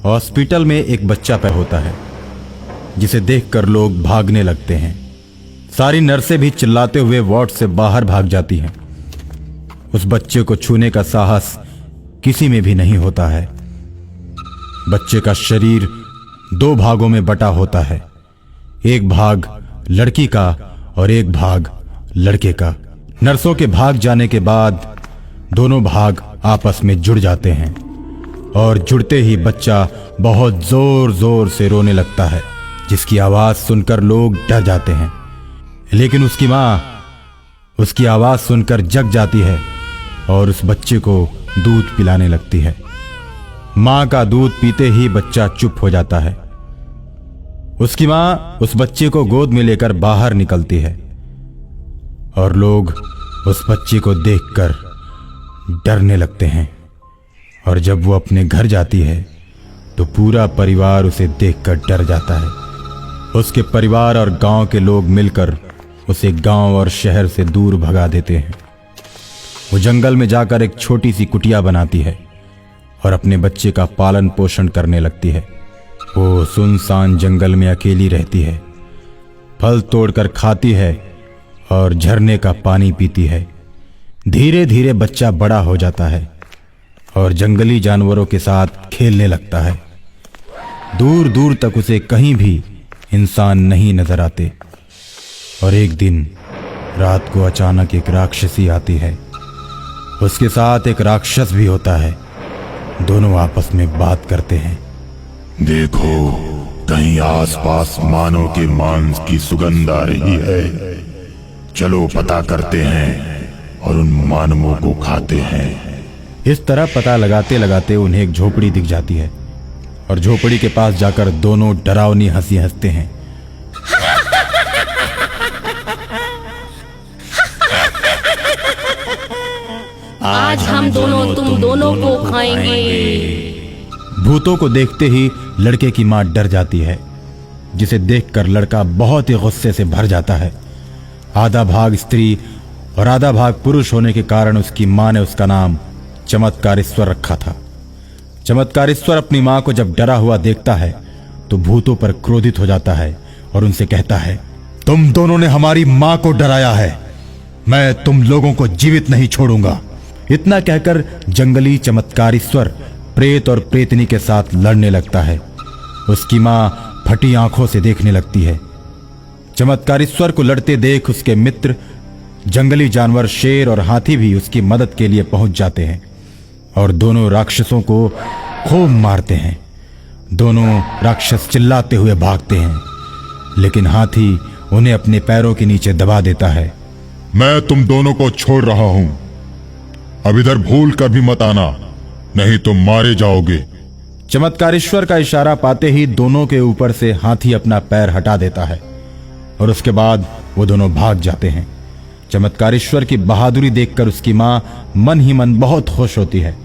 Hospital में एक बच्चा पैदा होता है जिसे देखकर लोग भागने लगते हैं। सारी नर्सें भी चिल्लाते हुए वार्ड से बाहर भाग जाती हैं। उस बच्चे को छूने का साहस किसी में भी नहीं होता है। बच्चे का शरीर 2 भागों में बटा होता है, एक भाग लड़की का और एक भाग लड़के का। नर्सों के भाग जाने के बाद दोनों भाग आपस में जुड़ जाते हैं और जुड़ते ही बच्चा बहुत जोर जोर से रोने लगता है, जिसकी आवाज सुनकर लोग डर जाते हैं। लेकिन उसकी मां उसकी आवाज सुनकर जग जाती है और उस बच्चे को दूध पिलाने लगती है। मां का दूध पीते ही बच्चा चुप हो जाता है। उसकी मां उस बच्चे को गोद में लेकर बाहर निकलती है और लोग उस बच्चे को देखकर डरने लगते हैं। और जब वो अपने घर जाती है तो पूरा परिवार उसे देखकर डर जाता है। उसके परिवार और गांव के लोग मिलकर उसे गांव और शहर से दूर भगा देते हैं। वो जंगल में जाकर एक छोटी सी कुटिया बनाती है और अपने बच्चे का पालन पोषण करने लगती है। वो सुनसान जंगल में अकेली रहती है, फल तोड़कर खाती है और झरने का पानी पीती है। धीरे धीरे बच्चा बड़ा हो जाता है और जंगली जानवरों के साथ खेलने लगता है। दूर दूर तक उसे कहीं भी इंसान नहीं नजर आते। और एक दिन रात को अचानक एक राक्षसी आती है। उसके साथ एक राक्षस भी होता है। दोनों आपस में बात करते हैं। देखो, कहीं आसपास मानव के मांस की सुगंध आ रही है। चलो पता करते हैं और उन मानवों को खाते हैं। इस तरह पता लगाते लगाते उन्हें एक झोपड़ी दिख जाती है और झोपड़ी के पास जाकर दोनों डरावनी हंसी हंसते हैं। आज हम दोनों तुम दोनों को खाएंगे। भूतों को देखते ही लड़के की मां डर जाती है, जिसे देखकर लड़का बहुत ही गुस्से से भर जाता है। आधा भाग स्त्री और आधा भाग पुरुष होने के कारण उसकी मां ने उसका नाम चमत्कारेश्वर रखा था। चमत्कारेश्वर अपनी मां को जब डरा हुआ देखता है तो भूतों पर क्रोधित हो जाता है और उनसे कहता है, तुम दोनों ने हमारी मां को डराया है, मैं तुम लोगों को जीवित नहीं छोड़ूंगा। इतना कहकर जंगली चमत्कारेश्वर प्रेत और प्रेतनी के साथ लड़ने लगता है। उसकी मां फटी आंखों से देखने लगती है। चमत्कारेश्वर को लड़ते देख उसके मित्र जंगली जानवर शेर और हाथी भी उसकी मदद के लिए पहुंच जाते हैं और दोनों राक्षसों को खूब मारते हैं। दोनों राक्षस चिल्लाते हुए भागते हैं, लेकिन हाथी उन्हें अपने पैरों के नीचे दबा देता है। मैं तुम दोनों को छोड़ रहा हूं, अब इधर भूल कर भी मत आना, नहीं तो मारे जाओगे। चमत्कारेश्वर का इशारा पाते ही दोनों के ऊपर से हाथी अपना पैर हटा देता है और उसके बाद वो दोनों भाग जाते हैं। चमत्कारेश्वर की बहादुरी देखकर उसकी मां मन ही मन बहुत खुश होती है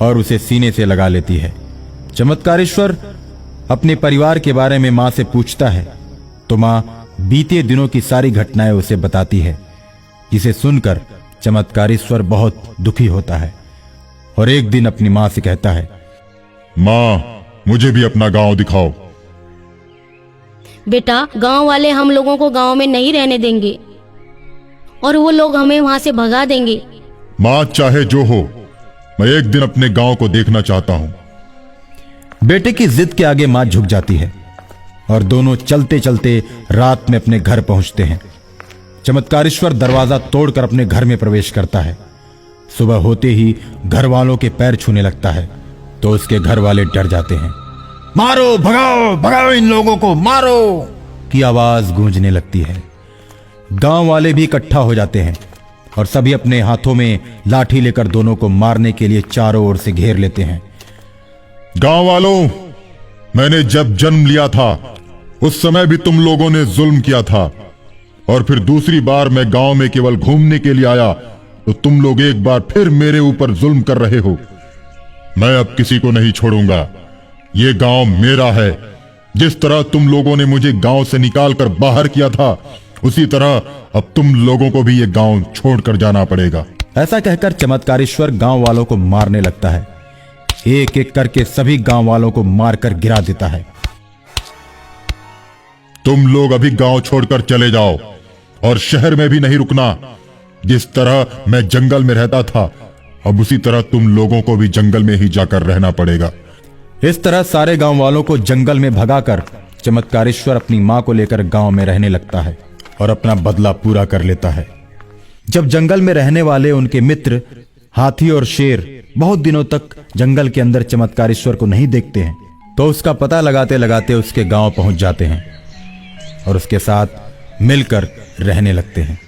और उसे सीने से लगा लेती है। चमत्कारेश्वर अपने परिवार के बारे में मां से पूछता है तो मां बीते दिनों की सारी घटनाएं उसे बताती है, जिसे सुनकर चमत्कारेश्वर बहुत दुखी होता है और एक दिन अपनी मां से कहता है, मां, मुझे भी अपना गांव दिखाओ। बेटा, गांव वाले हम लोगों को गांव में नहीं रहने देंगे और वो लोग हमें वहां से भगा देंगे। मां, चाहे जो हो, मैं एक दिन अपने गांव को देखना चाहता हूं। बेटे की जिद के आगे मां झुक जाती है और दोनों चलते चलते रात में अपने घर पहुंचते हैं। चमत्कारेश्वर दरवाजा तोड़कर अपने घर में प्रवेश करता है। सुबह होते ही घर वालों के पैर छूने लगता है तो उसके घर वाले डर जाते हैं। मारो, भगाओ भगाओ, इन लोगों को मारो की आवाज गूंजने लगती है। गांव वाले भी इकट्ठा हो जाते हैं और सभी अपने हाथों में लाठी लेकर दोनों को मारने के लिए चारों ओर से घेर लेते हैं। गांव वालों, मैंने जब जन्म लिया था उस समय भी तुम लोगों ने जुल्म किया था और फिर दूसरी बार मैं गांव में केवल घूमने के लिए आया तो तुम लोग एक बार फिर मेरे ऊपर जुल्म कर रहे हो। मैं अब किसी को नहीं छोड़ूंगा, ये गांव मेरा है। जिस तरह तुम लोगों ने मुझे गांव से निकालकर बाहर किया था, उसी तरह अब तुम लोगों को भी ये गांव छोड़कर जाना पड़ेगा। ऐसा कहकर चमत्कारेश्वर गांव वालों को मारने लगता है। एक एक करके सभी गांव वालों को मारकर गिरा देता है। तुम लोग अभी गांव छोड़कर चले जाओ और शहर में भी नहीं रुकना। जिस तरह मैं जंगल में रहता था, अब उसी तरह तुम लोगों को भी जंगल में ही जाकर रहना पड़ेगा। इस तरह सारे गांव वालों को जंगल में भगाकर चमत्कारेश्वर अपनी मां को लेकर गांव में रहने लगता है और अपना बदला पूरा कर लेता है। जब जंगल में रहने वाले उनके मित्र हाथी और शेर बहुत दिनों तक जंगल के अंदर चमत्कारेश्वर को नहीं देखते हैं, तो उसका पता लगाते लगाते उसके गांव पहुंच जाते हैं और उसके साथ मिलकर रहने लगते हैं।